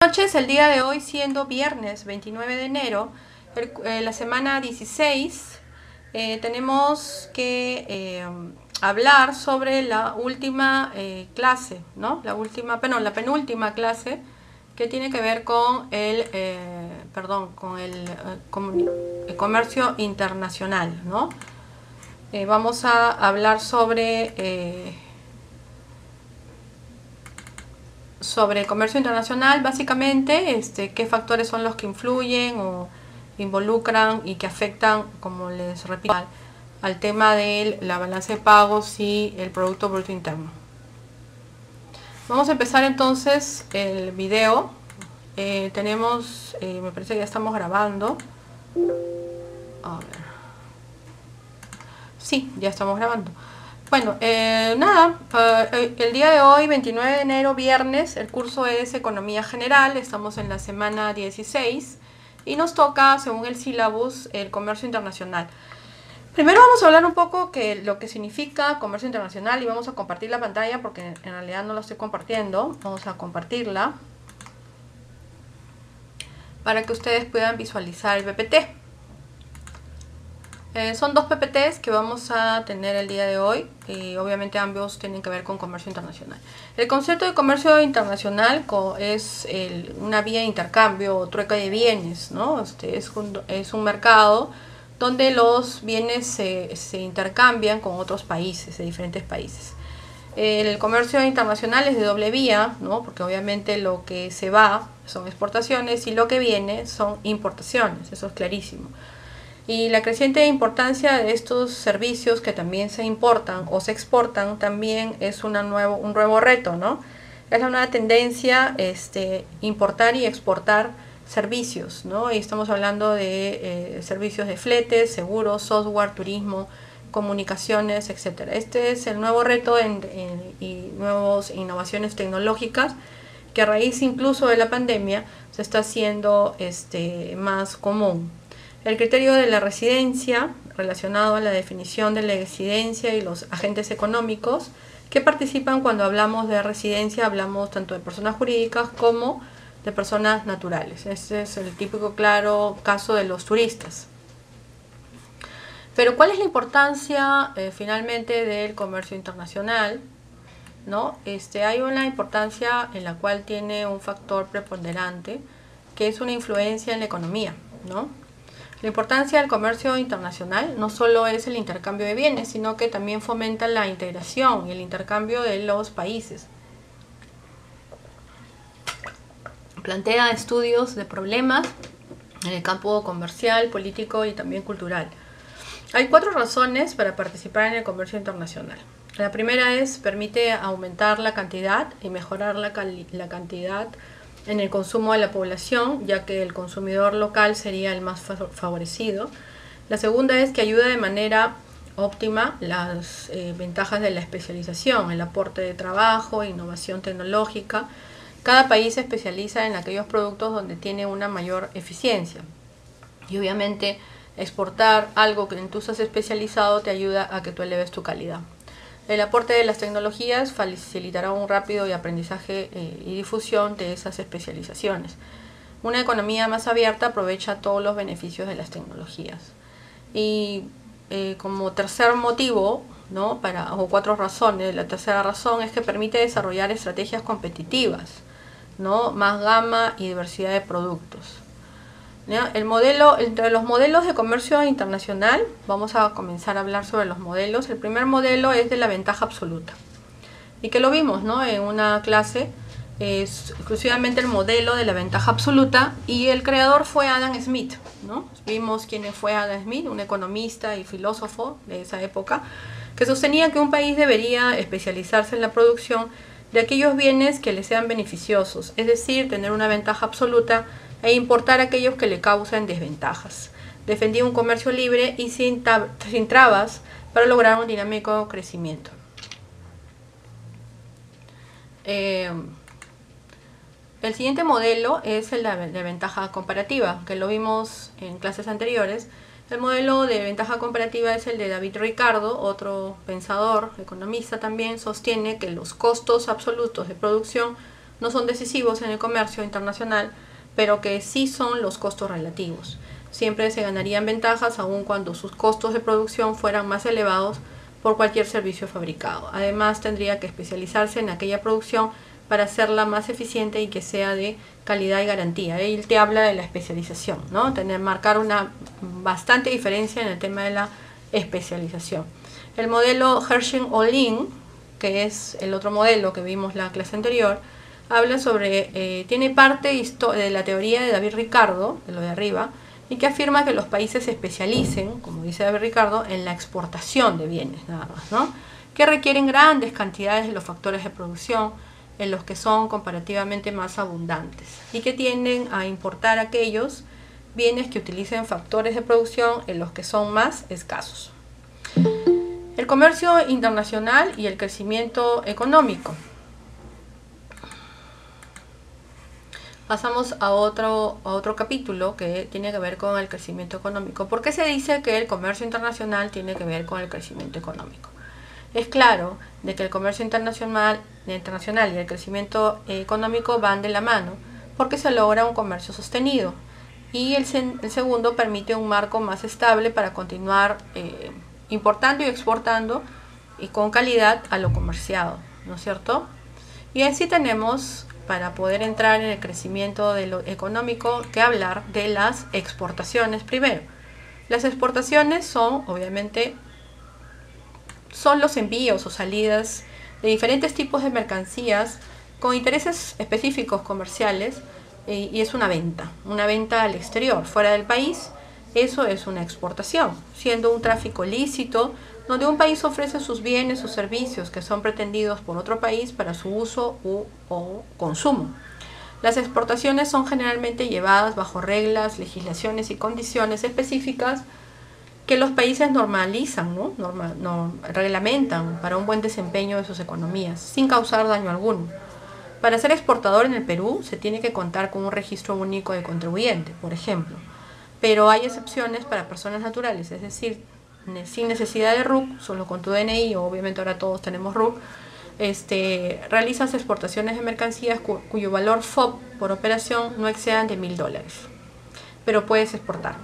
Noches, el día de hoy siendo viernes 29 de enero, la semana 16, tenemos que hablar sobre la última clase, ¿no? La penúltima clase que tiene que ver con el comercio internacional, ¿no? Vamos a hablar sobre el comercio internacional, básicamente, qué factores son los que influyen o involucran y que afectan, como les repito, al tema de la balanza de pagos y el Producto Bruto Interno. Vamos a empezar entonces el video. Tenemos, me parece que ya estamos grabando. A ver. Sí, ya estamos grabando. Bueno, nada, el día de hoy, 29 de enero, viernes, el curso es Economía General, estamos en la semana 16 y nos toca, según el sílabus, el comercio internacional. Primero vamos a hablar un poco de lo que significa comercio internacional y vamos a compartir la pantalla porque en realidad no la estoy compartiendo. Vamos a compartirla para que ustedes puedan visualizar el PPT. Son dos PPTs que vamos a tener el día de hoy y obviamente ambos tienen que ver con comercio internacional. El concepto de comercio internacional es una vía de intercambio o trueca de bienes, ¿no? Es un mercado donde los bienes se intercambian con otros países, de diferentes países. El comercio internacional es de doble vía, ¿no? Porque obviamente lo que se va son exportaciones y lo que viene son importaciones, eso es clarísimo. Y la creciente importancia de estos servicios que también se importan o se exportan también es un nuevo reto, ¿no? Es la nueva tendencia importar y exportar servicios, ¿no? Y estamos hablando de servicios de fletes, seguros, software, turismo, comunicaciones, etc. Este es el nuevo reto y nuevas innovaciones tecnológicas que a raíz incluso de la pandemia se está haciendo más común. El criterio de la residencia, relacionado a la definición de la residencia y los agentes económicos que participan cuando hablamos de residencia, hablamos tanto de personas jurídicas como de personas naturales. Este es el típico claro caso de los turistas. Pero ¿cuál es la importancia finalmente del comercio internacional? ¿No? Hay una importancia en la cual tiene un factor preponderante que es una influencia en la economía, ¿no? La importancia del comercio internacional no solo es el intercambio de bienes, sino que también fomenta la integración y el intercambio de los países. Plantea estudios de problemas en el campo comercial, político y también cultural. Hay 4 razones para participar en el comercio internacional. La primera es permite aumentar la cantidad y mejorar la cantidad en el consumo de la población, ya que el consumidor local sería el más favorecido. La segunda es que ayuda de manera óptima las ventajas de la especialización, el aporte de trabajo, innovación tecnológica. Cada país se especializa en aquellos productos donde tiene una mayor eficiencia. Y obviamente exportar algo que tú estás especializado te ayuda a que tú eleves tu calidad. El aporte de las tecnologías facilitará un rápido aprendizaje y difusión de esas especializaciones. Una economía más abierta aprovecha todos los beneficios de las tecnologías. Y como tercer motivo, ¿no? O 4 razones, la tercera razón es que permite desarrollar estrategias competitivas, ¿no? Más gama y diversidad de productos. ¿Ya? Entre los modelos de comercio internacional, vamos a comenzar a hablar sobre los modelos. El primer modelo es de la ventaja absoluta. Y que lo vimos, ¿no? En una clase, es exclusivamente el modelo de la ventaja absoluta y el creador fue Adam Smith, ¿no? Vimos quién fue Adam Smith, un economista y filósofo de esa época, que sostenía que un país debería especializarse en la producción de aquellos bienes que le sean beneficiosos, es decir, tener una ventaja absoluta e importar aquellos que le causen desventajas. Defendía un comercio libre y sin trabas para lograr un dinámico crecimiento. El siguiente modelo es el de ventaja comparativa, que lo vimos en clases anteriores. El modelo de ventaja comparativa es el de David Ricardo, otro pensador, economista también, sostiene que los costos absolutos de producción no son decisivos en el comercio internacional, pero que sí son los costos relativos. Siempre se ganarían ventajas aun cuando sus costos de producción fueran más elevados por cualquier servicio fabricado. Además, tendría que especializarse en aquella producción para hacerla más eficiente y que sea de calidad y garantía. Él te habla de la especialización, ¿no? Marcar una bastante diferencia en el tema de la especialización. El modelo Hershey-Olin, que es el otro modelo que vimos en la clase anterior, habla sobre, tiene parte de la teoría de David Ricardo, de lo de arriba, y que afirma que los países se especialicen, como dice David Ricardo, en la exportación de bienes nada más, ¿no? Que requieren grandes cantidades de los factores de producción, en los que son comparativamente más abundantes, y que tienden a importar aquellos bienes que utilicen factores de producción en los que son más escasos. El comercio internacional y el crecimiento económico. Pasamos a otro capítulo que tiene que ver con el crecimiento económico. ¿Por qué se dice que el comercio internacional tiene que ver con el crecimiento económico? Es claro de que el comercio internacional y el crecimiento económico van de la mano, porque se logra un comercio sostenido, y el segundo permite un marco más estable para continuar importando y exportando y con calidad a lo comerciado, ¿no es cierto? Y así tenemos, para poder entrar en el crecimiento de lo económico, que hablar de las exportaciones primero. Las exportaciones son, obviamente, son los envíos o salidas de diferentes tipos de mercancías con intereses específicos comerciales, y es una venta al exterior, fuera del país. Eso es una exportación, siendo un tráfico lícito donde un país ofrece sus bienes o servicios que son pretendidos por otro país para su uso o consumo. Las exportaciones son generalmente llevadas bajo reglas, legislaciones y condiciones específicas que los países normalizan, reglamentan para un buen desempeño de sus economías, sin causar daño alguno. Para ser exportador en el Perú se tiene que contar con un registro único de contribuyente, por ejemplo, pero hay excepciones para personas naturales, es decir, sin necesidad de RUC, solo con tu DNI, obviamente ahora todos tenemos RUC, realizas exportaciones de mercancías cuyo valor FOB por operación no excedan de $1000, pero puedes exportar.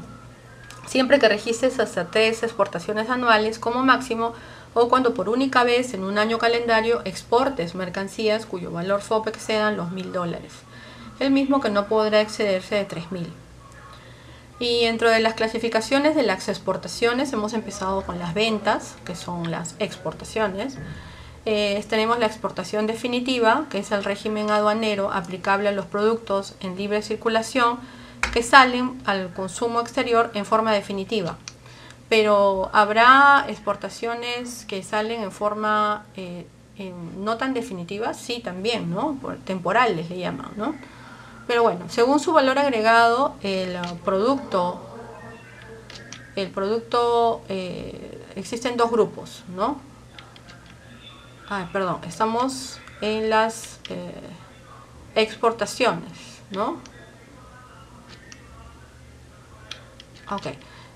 Siempre que registres hasta 3 exportaciones anuales como máximo, o cuando por única vez en un año calendario exportes mercancías cuyo valor FOB excedan los $1000, el mismo que no podrá excederse de 3000. Y dentro de las clasificaciones de las exportaciones hemos empezado con las ventas, que son las exportaciones. Tenemos la exportación definitiva, que es el régimen aduanero aplicable a los productos en libre circulación que salen al consumo exterior en forma definitiva. Pero habrá exportaciones que salen en forma no tan definitiva, sí, también, ¿no? Temporales le llaman, ¿no? Pero bueno, según su valor agregado, el producto existen dos grupos, ¿no? Perdón, estamos en las exportaciones, ¿no? Ok,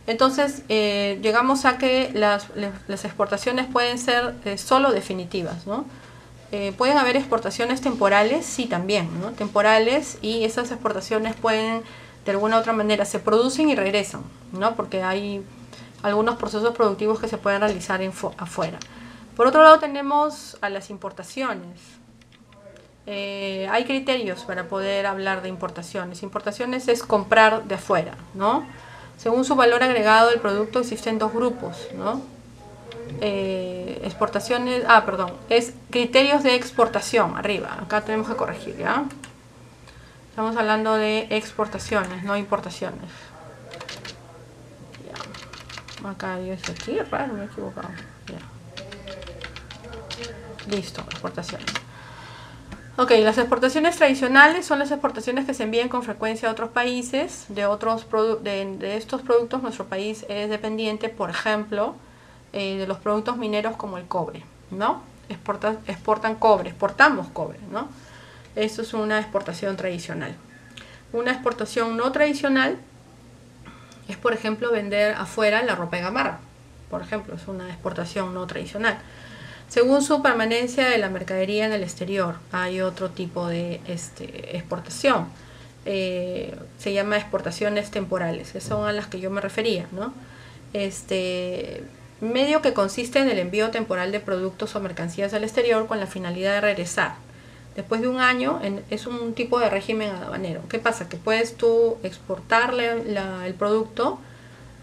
entonces llegamos a que las exportaciones pueden ser solo definitivas, ¿no? Pueden haber exportaciones temporales, sí, también, ¿no? Temporales, y esas exportaciones pueden, de alguna u otra manera, se producen y regresan, ¿no? Porque hay algunos procesos productivos que se pueden realizar afuera. Por otro lado, tenemos a las importaciones. Hay criterios para poder hablar de importaciones. Importaciones es comprar de afuera, ¿no? Según su valor agregado del producto existen dos grupos, ¿no? Exportaciones, es criterios de exportación, arriba, acá tenemos que corregir, ¿ya? Estamos hablando de exportaciones, no importaciones. Ya. Acá dice aquí, raro, me he equivocado. Ya. Listo, exportaciones. Ok, las exportaciones tradicionales son las exportaciones que se envían con frecuencia a otros países. De estos productos nuestro país es dependiente, por ejemplo, de los productos mineros como el cobre, ¿no? Exportamos cobre, ¿no? Eso es una exportación tradicional. Una exportación no tradicional es, por ejemplo, vender afuera la ropa de gamarra. Por ejemplo, es una exportación no tradicional. Según su permanencia de la mercadería en el exterior, hay otro tipo de exportación. Se llama exportaciones temporales, que son a las que yo me refería, ¿no? Medio que consiste en el envío temporal de productos o mercancías al exterior con la finalidad de regresar. Después de un año, es un tipo de régimen aduanero. ¿Qué pasa? Que puedes tú exportarle el producto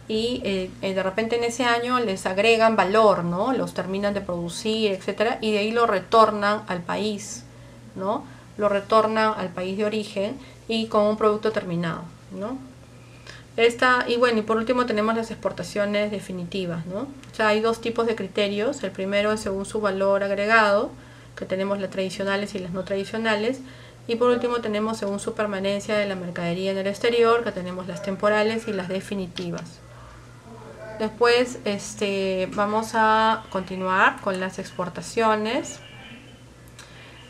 y de repente en ese año les agregan valor, ¿no? Los terminan de producir, etcétera, y de ahí lo retornan al país, ¿no? Lo retornan al país de origen y con un producto terminado, ¿no? Y bueno, y por último tenemos las exportaciones definitivas, ¿no? O sea, hay dos tipos de criterios. El primero es según su valor agregado, que tenemos las tradicionales y las no tradicionales. Y por último tenemos según su permanencia de la mercadería en el exterior, que tenemos las temporales y las definitivas. Después vamos a continuar con las exportaciones.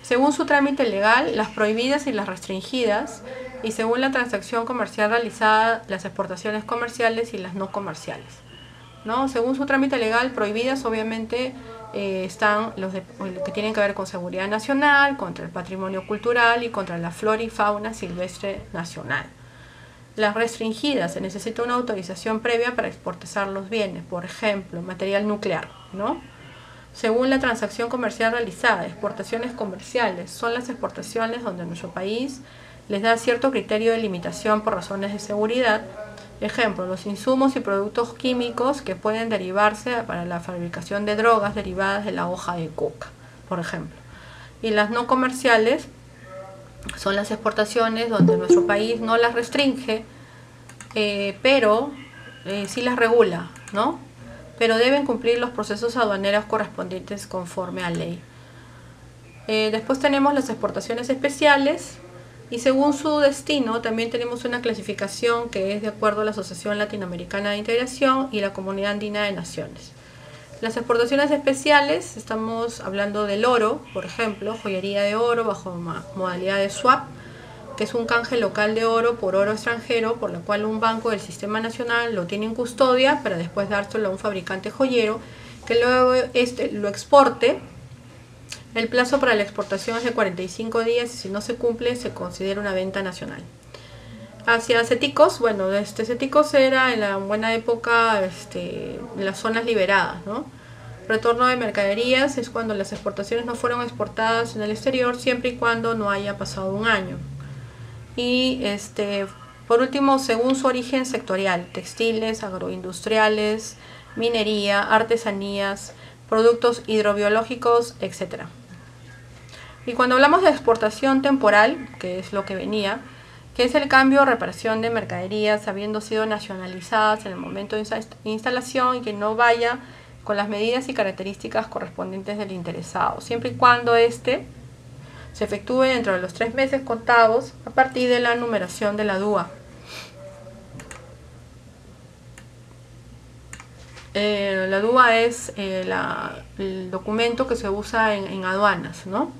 Según su trámite legal, las prohibidas y las restringidas, y según la transacción comercial realizada, las exportaciones comerciales y las no comerciales, ¿no? Según su trámite legal, prohibidas obviamente están los que tienen que ver con seguridad nacional, contra el patrimonio cultural y contra la flora y fauna silvestre nacional. Las restringidas, se necesita una autorización previa para exportar los bienes, por ejemplo, material nuclear, ¿no? Según la transacción comercial realizada, exportaciones comerciales son las exportaciones donde nuestro país les da cierto criterio de limitación por razones de seguridad. Ejemplo, los insumos y productos químicos que pueden derivarse para la fabricación de drogas derivadas de la hoja de coca, por ejemplo. Y las no comerciales son las exportaciones donde nuestro país no las restringe, pero sí las regula, ¿no? Pero deben cumplir los procesos aduaneros correspondientes conforme a ley. Después tenemos las exportaciones especiales y según su destino también tenemos una clasificación que es de acuerdo a la Asociación Latinoamericana de Integración y la Comunidad Andina de Naciones. Las exportaciones especiales, estamos hablando del oro, por ejemplo, joyería de oro bajo modalidad de swap, que es un canje local de oro por oro extranjero, por la cual un banco del sistema nacional lo tiene en custodia para después dárselo a un fabricante joyero que luego lo exporte. El plazo para la exportación es de 45 días y si no se cumple se considera una venta nacional. Hacia CETICOS, bueno, CETICOS era en la buena época las zonas liberadas, ¿no? Retorno de mercaderías es cuando las exportaciones no fueron exportadas en el exterior siempre y cuando no haya pasado un año. Y por último, según su origen sectorial, textiles, agroindustriales, minería, artesanías, productos hidrobiológicos, etc. Y cuando hablamos de exportación temporal, que es lo que venía, que es el cambio o reparación de mercaderías habiendo sido nacionalizadas en el momento de instalación y que no vaya con las medidas y características correspondientes del interesado, siempre y cuando se efectúe dentro de los 3 meses contados a partir de la numeración de la DUA. La DUA es el documento que se usa en aduanas, ¿no?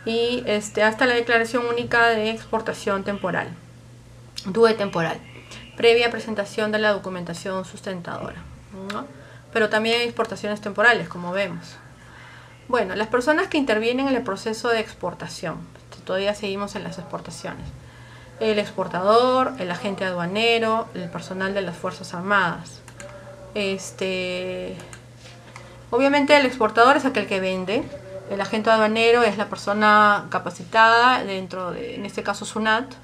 Y hasta la declaración única de exportación temporal, DUE temporal, previa presentación de la documentación sustentadora, ¿no? Pero también hay exportaciones temporales, como vemos. Bueno, las personas que intervienen en el proceso de exportación, todavía seguimos en las exportaciones. El exportador, el agente aduanero, el personal de las Fuerzas Armadas. Obviamente el exportador es aquel que vende, el agente aduanero es la persona capacitada dentro de, en este caso SUNAT,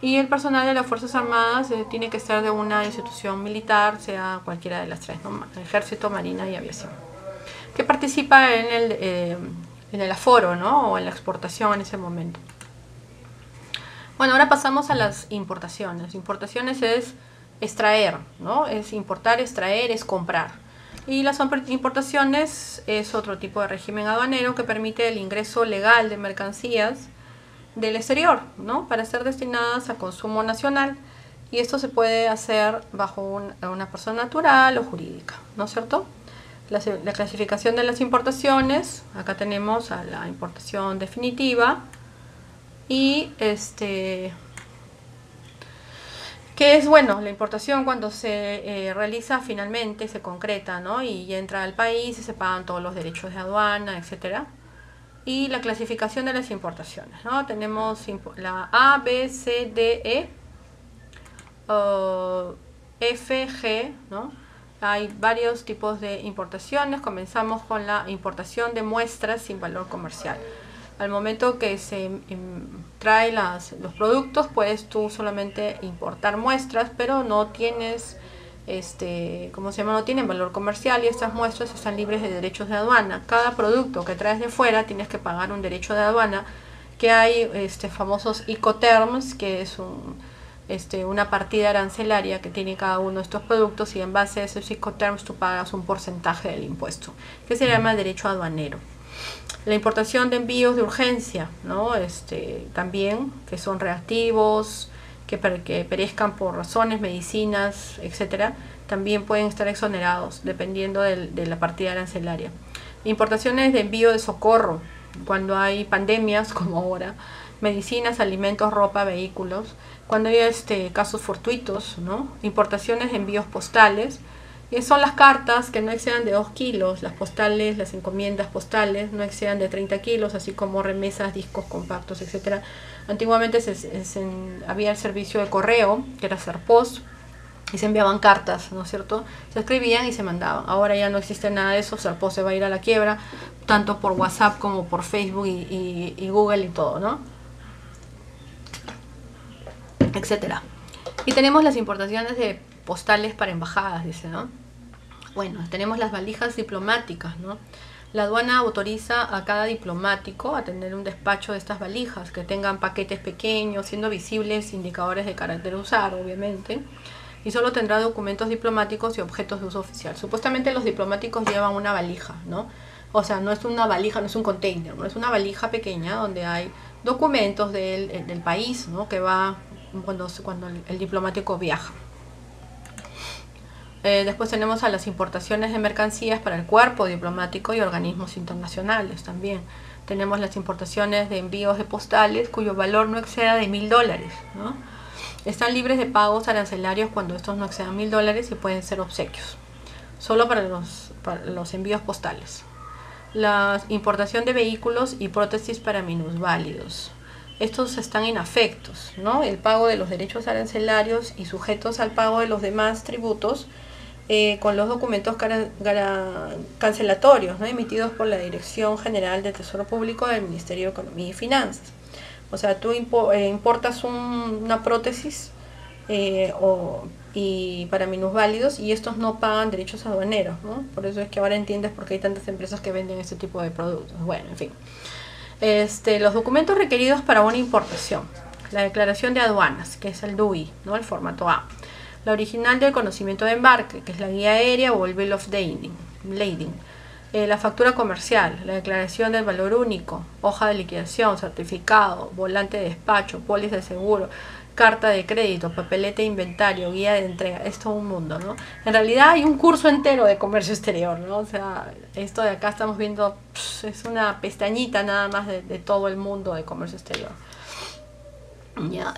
y el personal de las Fuerzas Armadas tiene que ser de una institución militar, sea cualquiera de las tres, ¿no? Ejército, Marina y Aviación, que participa en el aforo, ¿no? O en la exportación en ese momento. Bueno, ahora pasamos a las importaciones. Importaciones es extraer, ¿no? Es importar, extraer, es comprar. Y las importaciones es otro tipo de régimen aduanero que permite el ingreso legal de mercancías del exterior, ¿no? Para ser destinadas a consumo nacional. Y esto se puede hacer bajo una persona natural o jurídica, ¿no es cierto? La clasificación de las importaciones, acá tenemos a la importación definitiva y ¿qué Que es, bueno, la importación cuando se realiza finalmente, se concreta, ¿no? Y entra al país y se pagan todos los derechos de aduana, etcétera. Y la clasificación de las importaciones, ¿no? Tenemos la A, B, C, D, E, F, G, ¿no? Hay varios tipos de importaciones. Comenzamos con la importación de muestras sin valor comercial. Al momento que se trae los productos, puedes tú solamente importar muestras, pero no tienes, ¿cómo se llama? No tienen valor comercial y estas muestras están libres de derechos de aduana. Cada producto que traes de fuera tienes que pagar un derecho de aduana, que hay famosos Incoterms, que es una partida arancelaria que tiene cada uno de estos productos, y en base a esos Incoterms tú pagas un porcentaje del impuesto, que se llama derecho aduanero. La importación de envíos de urgencia, ¿no? También, que son reactivos, que perezcan por razones, medicinas, etcétera, también pueden estar exonerados dependiendo de la partida arancelaria. Importaciones de envío de socorro, cuando hay pandemias como ahora, medicinas, alimentos, ropa, vehículos, cuando hay casos fortuitos, ¿no? Importaciones de envíos postales, que son las cartas que no excedan de 2 kilos, las postales, las encomiendas postales no excedan de 30 kilos, así como remesas, discos compactos, etcétera. Antiguamente había el servicio de correo, que era Serpost, y se enviaban cartas, ¿no es cierto? Se escribían y se mandaban. Ahora ya no existe nada de eso, Serpost se va a ir a la quiebra, tanto por WhatsApp como por Facebook y Google y todo, ¿no? Etcétera. Y tenemos las importaciones de postales para embajadas, dice, ¿no? Bueno, tenemos las valijas diplomáticas, ¿no? La aduana autoriza a cada diplomático a tener un despacho de estas valijas que tengan paquetes pequeños, siendo visibles indicadores de carácter usar, obviamente, y solo tendrá documentos diplomáticos y objetos de uso oficial. Supuestamente los diplomáticos llevan una valija, ¿no? O sea, no es una valija, no es un container, ¿no? Es una valija pequeña donde hay documentos del país, ¿no? Que va cuando el diplomático viaja. Después tenemos a las importaciones de mercancías para el cuerpo diplomático y organismos internacionales también. Tenemos las importaciones de envíos de postales cuyo valor no exceda de $1000, ¿no? Están libres de pagos arancelarios cuando estos no excedan $1000 y pueden ser obsequios, solo para los envíos postales. La importación de vehículos y prótesis para minusválidos. Estos están inafectos, ¿no? El pago de los derechos arancelarios y sujetos al pago de los demás tributos, con los documentos cancelatorios, ¿no? Emitidos por la Dirección General de Tesoro Público del Ministerio de Economía y Finanzas. O sea, tú importas una prótesis y para minusválidos, y estos no pagan derechos aduaneros, ¿no? Por eso es que ahora entiendes por qué hay tantas empresas que venden este tipo de productos. Bueno, en fin. Los documentos requeridos para una importación. La declaración de aduanas, que es el DUI, ¿no? El formato A. La original del conocimiento de embarque, que es la guía aérea o el Bill of Lading. La factura comercial, la declaración del valor único, hoja de liquidación, certificado, volante de despacho, póliza de seguro, carta de crédito, papeleta de inventario, guía de entrega. Es todo un mundo, ¿no? En realidad hay un curso entero de comercio exterior, ¿no? O sea, esto de acá estamos viendo es una pestañita nada más de todo el mundo de comercio exterior. Ya,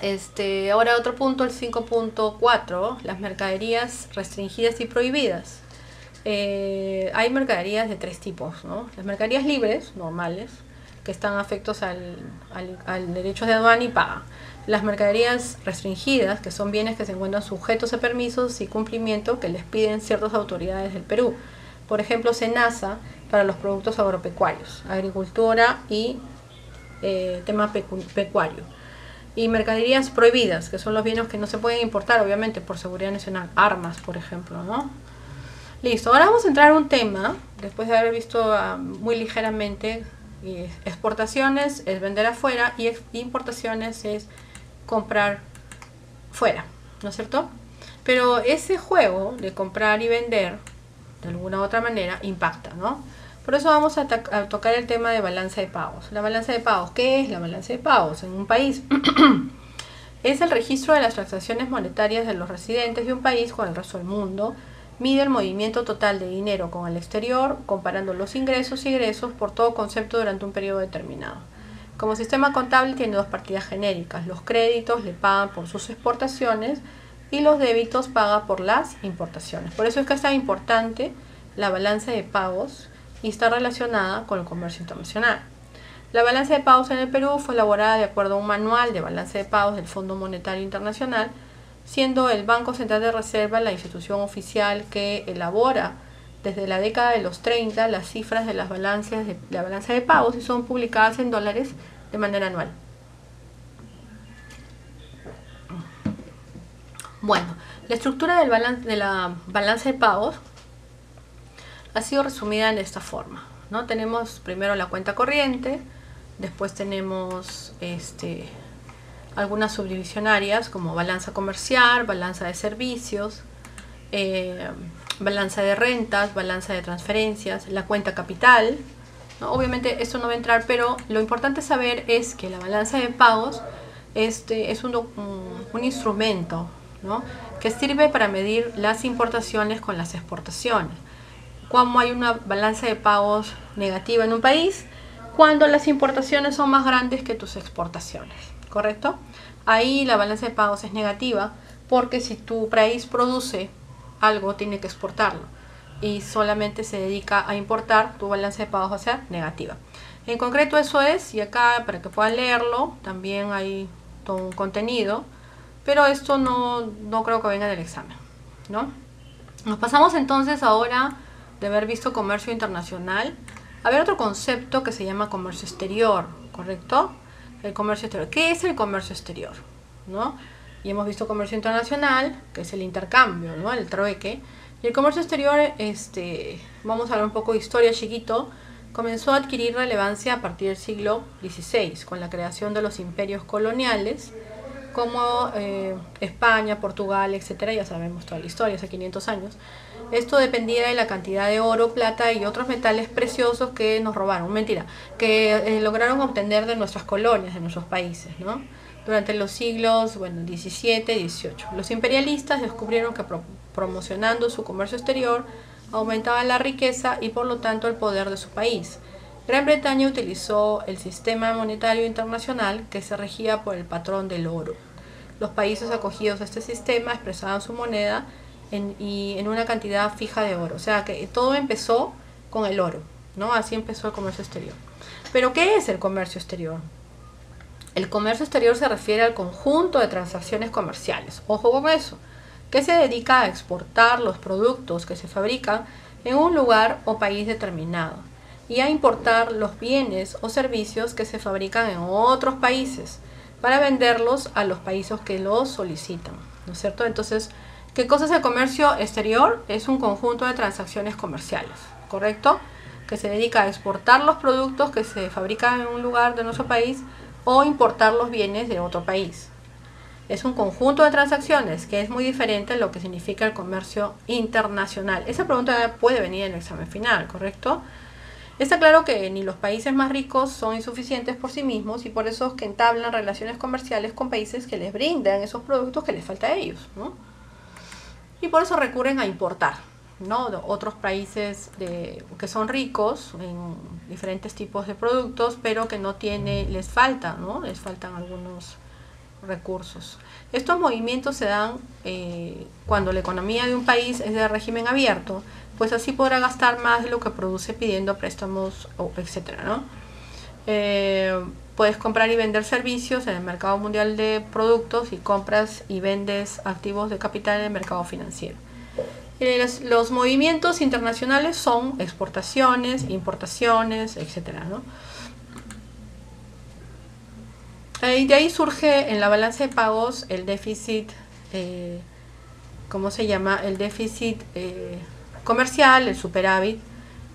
ahora otro punto, el 5.4, las mercaderías restringidas y prohibidas. Hay mercaderías de 3 tipos, ¿no? Las mercaderías libres, normales, que están afectos al derecho de aduana y pagan. Las mercaderías restringidas, que son bienes que se encuentran sujetos a permisos y cumplimiento que les piden ciertas autoridades del Perú. Por ejemplo, SENASA para los productos agropecuarios, agricultura y tema pecuario. Y mercaderías prohibidas, que son los bienes que no se pueden importar, obviamente, por seguridad nacional. Armas, por ejemplo, ¿no? Listo, ahora vamos a entrar a un tema, después de haber visto muy ligeramente, exportaciones es vender afuera y importaciones es comprar fuera, ¿no es cierto? Pero ese juego de comprar y vender, de alguna u otra manera, impacta, ¿no? Por eso vamos a tocar el tema de balanza de pagos. La balanza de pagos, ¿qué es la balanza de pagos en un país? Es el registro de las transacciones monetarias de los residentes de un país con el resto del mundo. Mide el movimiento total de dinero con el exterior, comparando los ingresos y egresos por todo concepto durante un periodo determinado. Como sistema contable tiene 2 partidas genéricas. Los créditos le pagan por sus exportaciones y los débitos paga por las importaciones. Por eso es que es tan importante la balanza de pagos y está relacionada con el comercio internacional. La balanza de pagos en el Perú fue elaborada de acuerdo a un manual de balanza de pagos del Fondo Monetario Internacional, siendo el Banco Central de Reserva la institución oficial que elabora desde la década de los 30 las cifras de las balanzas de la balanza de pagos y son publicadas en dólares de manera anual. Bueno, la estructura de la balanza de pagos ha sido resumida en esta forma, ¿no? Tenemos primero la cuenta corriente, después tenemos algunas subdivisionarias como balanza comercial, balanza de servicios, balanza de rentas, balanza de transferencias, la cuenta capital, ¿no? Obviamente esto no va a entrar, pero lo importante saber es que la balanza de pagos es un instrumento, ¿no?, que sirve para medir las importaciones con las exportaciones. Cuando hay una balanza de pagos negativa en un país, cuando las importaciones son más grandes que tus exportaciones, ¿correcto? Ahí la balanza de pagos es negativa porque si tu país produce algo, tiene que exportarlo y solamente se dedica a importar, tu balanza de pagos va a ser negativa. En concreto eso es, y acá para que puedan leerlo, también hay todo un contenido, pero esto no creo que venga del examen, ¿no? Nos pasamos entonces ahora de haber visto comercio internacional a ver otro concepto que se llama comercio exterior, ¿correcto? El comercio exterior. ¿Qué es el comercio exterior? ¿No? Y hemos visto comercio internacional, que es el intercambio, ¿no?, el trueque. Y el comercio exterior, vamos a hablar un poco de historia chiquito, comenzó a adquirir relevancia a partir del siglo XVI, con la creación de los imperios coloniales, como España, Portugal, etcétera. Ya sabemos toda la historia, hace 500 años. Esto dependía de la cantidad de oro, plata y otros metales preciosos que nos robaron, que lograron obtener de nuestras colonias, de nuestros países, ¿no?, durante los siglos XVII y XVIII. Los imperialistas descubrieron que promocionando su comercio exterior aumentaban la riqueza y por lo tanto el poder de su país. Gran Bretaña utilizó el sistema monetario internacional que se regía por el patrón del oro. Los países acogidos a este sistema expresaban su moneda en una cantidad fija de oro. O sea que todo empezó con el oro, ¿no? Así empezó el comercio exterior. ¿Pero qué es el comercio exterior? El comercio exterior se refiere al conjunto de transacciones comerciales, ojo con eso, que se dedica a exportar los productos que se fabrican en un lugar o país determinado y a importar los bienes o servicios que se fabrican en otros países para venderlos a los países que los solicitan, ¿no es cierto? Entonces, ¿qué cosa es el comercio exterior? Es un conjunto de transacciones comerciales, ¿correcto? Que se dedica a exportar los productos que se fabrican en un lugar de nuestro país o importar los bienes de otro país. Es un conjunto de transacciones que es muy diferente a lo que significa el comercio internacional. Esa pregunta puede venir en el examen final, ¿correcto? Está claro que ni los países más ricos son insuficientes por sí mismos y por eso es que entablan relaciones comerciales con países que les brindan esos productos que les falta a ellos, ¿no? Y por eso recurren a importar, ¿no?, de otros países que son ricos en diferentes tipos de productos, pero que les faltan algunos recursos. Estos movimientos se dan cuando la economía de un país es de régimen abierto, pues así podrá gastar más de lo que produce pidiendo préstamos, etcétera, ¿no? Puedes comprar y vender servicios en el mercado mundial de productos y compras y vendes activos de capital en el mercado financiero. Los movimientos internacionales son exportaciones, importaciones, etcétera, ¿no? Y de ahí surge en la balanza de pagos el déficit, ¿cómo se llama? El déficit comercial, el superávit.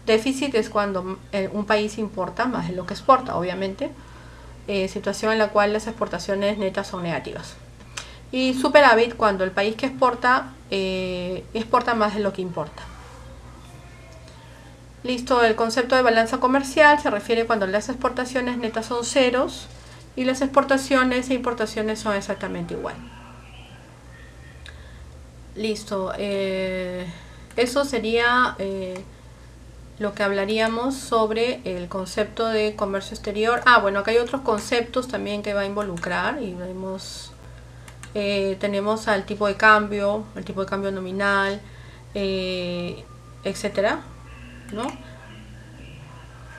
Déficit es cuando un país importa más de lo que exporta, obviamente. Situación en la cual las exportaciones netas son negativas. Y superávit cuando el país que exporta más de lo que importa. Listo, el concepto de balanza comercial se refiere cuando las exportaciones netas son ceros y las exportaciones e importaciones son exactamente igual. Listo, eso sería lo que hablaríamos sobre el concepto de comercio exterior. Bueno, acá hay otros conceptos también que va a involucrar y vemos Tenemos al tipo de cambio, el tipo de cambio nominal, etcétera, ¿no?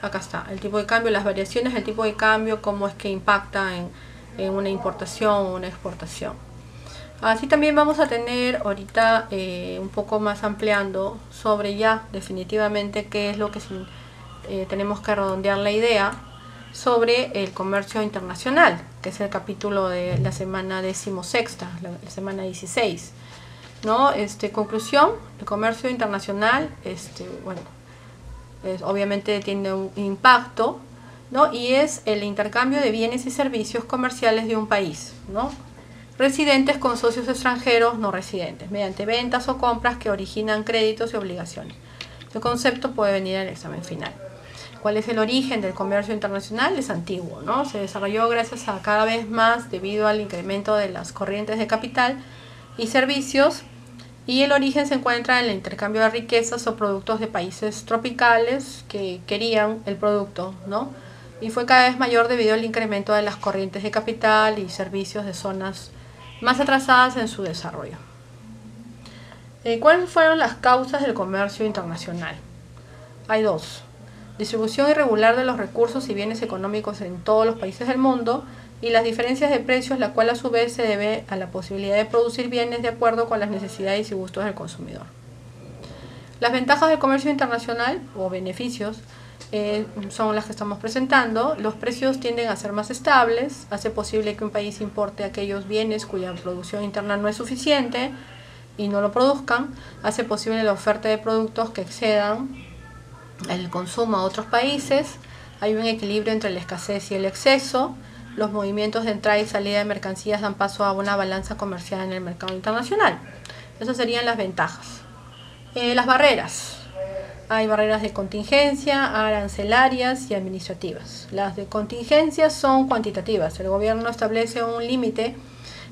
Acá está, el tipo de cambio, las variaciones del tipo de cambio, cómo es que impacta en una importación o una exportación. Así también vamos a tener ahorita un poco más ampliando sobre ya definitivamente qué es lo que tenemos que redondear la idea sobre el comercio internacional, que es el capítulo de la semana 16ª, la semana 16, ¿no? Conclusión, el comercio internacional, bueno, obviamente tiene un impacto, ¿no? Y es el intercambio de bienes y servicios comerciales de un país, ¿no? Residentes con socios extranjeros no residentes, mediante ventas o compras que originan créditos y obligaciones. Este concepto puede venir en el examen final. ¿Cuál es el origen del comercio internacional? Es antiguo, ¿no? Se desarrolló gracias a cada vez más debido al incremento de las corrientes de capital y servicios, y el origen se encuentra en el intercambio de riquezas o productos de países tropicales que querían el producto, ¿no? Y fue cada vez mayor debido al incremento de las corrientes de capital y servicios de zonas más atrasadas en su desarrollo. ¿Cuáles fueron las causas del comercio internacional? Hay dos: distribución irregular de los recursos y bienes económicos en todos los países del mundo, y las diferencias de precios, la cual a su vez se debe a la posibilidad de producir bienes de acuerdo con las necesidades y gustos del consumidor. Las ventajas del comercio internacional o beneficios son las que estamos presentando. Los precios tienden a ser más estables, hace posible que un país importe aquellos bienes cuya producción interna no es suficiente y no lo produzcan, hace posible la oferta de productos que excedan el consumo a otros países, hay un equilibrio entre la escasez y el exceso, los movimientos de entrada y salida de mercancías dan paso a una balanza comercial en el mercado internacional. Esas serían las ventajas. Las barreras. Hay barreras de contingencia, arancelarias y administrativas. Las de contingencia son cuantitativas. El gobierno establece un límite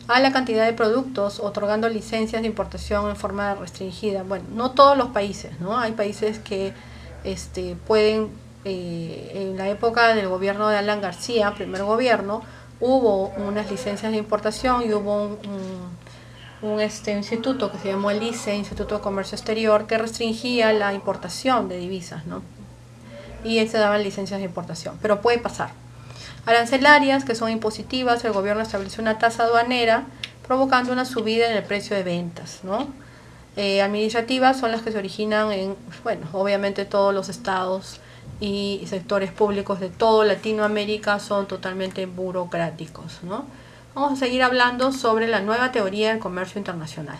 a la cantidad de productos, otorgando licencias de importación en forma restringida. Bueno, no todos los países, ¿no? Hay países que pueden, en la época del gobierno de Alan García, primer gobierno, hubo unas licencias de importación y hubo un instituto que se llamó el ICE, Instituto de Comercio Exterior, que restringía la importación de divisas, ¿no? Y se daban licencias de importación, pero puede pasar. Arancelarias, que son impositivas, el gobierno estableció una tasa aduanera provocando una subida en el precio de ventas, ¿no? Administrativas son las que se originan en, bueno, obviamente todos los estados y sectores públicos de toda Latinoamérica son totalmente burocráticos, ¿no? Vamos a seguir hablando sobre la nueva teoría del comercio internacional.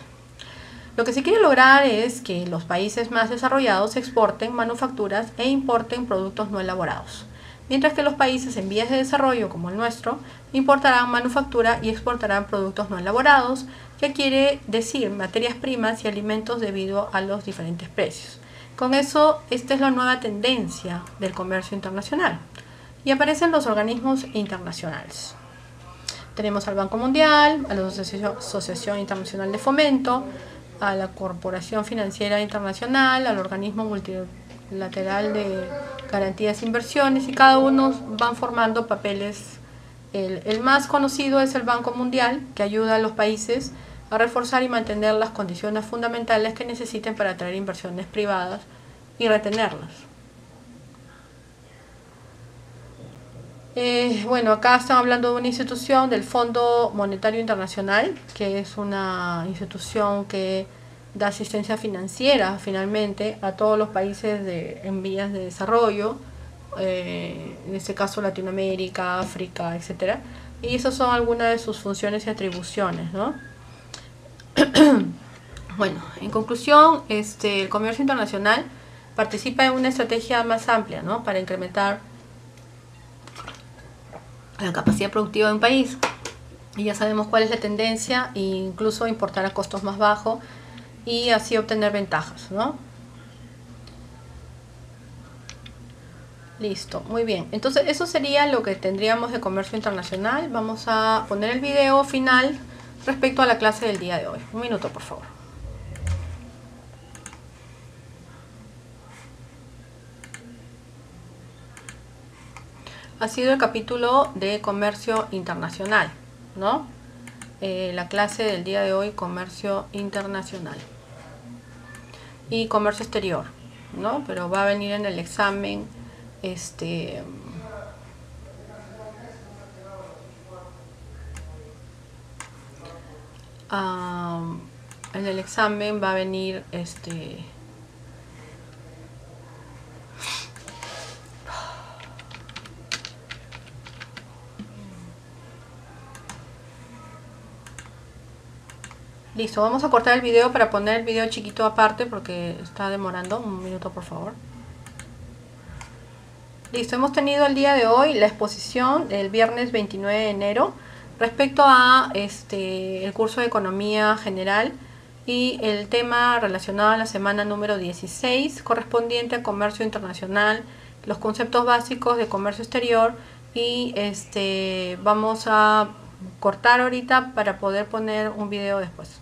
Lo que se quiere lograr es que los países más desarrollados exporten manufacturas e importen productos no elaborados, mientras que los países en vías de desarrollo, como el nuestro, importarán manufactura y exportarán productos no elaborados, que quiere decir materias primas y alimentos debido a los diferentes precios. Con eso, esta es la nueva tendencia del comercio internacional. Y aparecen los organismos internacionales. Tenemos al Banco Mundial, a la Asociación Internacional de Fomento, a la Corporación Financiera Internacional, al Organismo Multilateral de Garantías e Inversiones, y cada uno van formando papeles. El más conocido es el Banco Mundial, que ayuda a los países a reforzar y mantener las condiciones fundamentales que necesiten para atraer inversiones privadas y retenerlas. Bueno, acá están hablando de una institución, del Fondo Monetario Internacional, que es una institución que da asistencia financiera finalmente a todos los países en vías de desarrollo, en este caso Latinoamérica, África, etc. Y esas son algunas de sus funciones y atribuciones, ¿no? Bueno, en conclusión, el comercio internacional participa en una estrategia más amplia, ¿no?, para incrementar la capacidad productiva de un país. Y ya sabemos cuál es la tendencia, e incluso importar a costos más bajos y así obtener ventajas, ¿no? Listo, muy bien. Entonces eso sería lo que tendríamos de comercio internacional. Vamos a poner el video final respecto a la clase del día de hoy. Un minuto, por favor. Ha sido el capítulo de comercio internacional, ¿no? la clase del día de hoy, comercio internacional y comercio exterior, ¿no? Pero va a venir en el examen, en el examen va a venir listo, vamos a cortar el video para poner el video chiquito aparte porque está demorando. Un minuto, por favor. Listo, hemos tenido el día de hoy la exposición del viernes 29 de enero respecto a el curso de Economía General y el tema relacionado a la semana número 16 correspondiente a comercio internacional, los conceptos básicos de comercio exterior y vamos a cortar ahorita para poder poner un video después.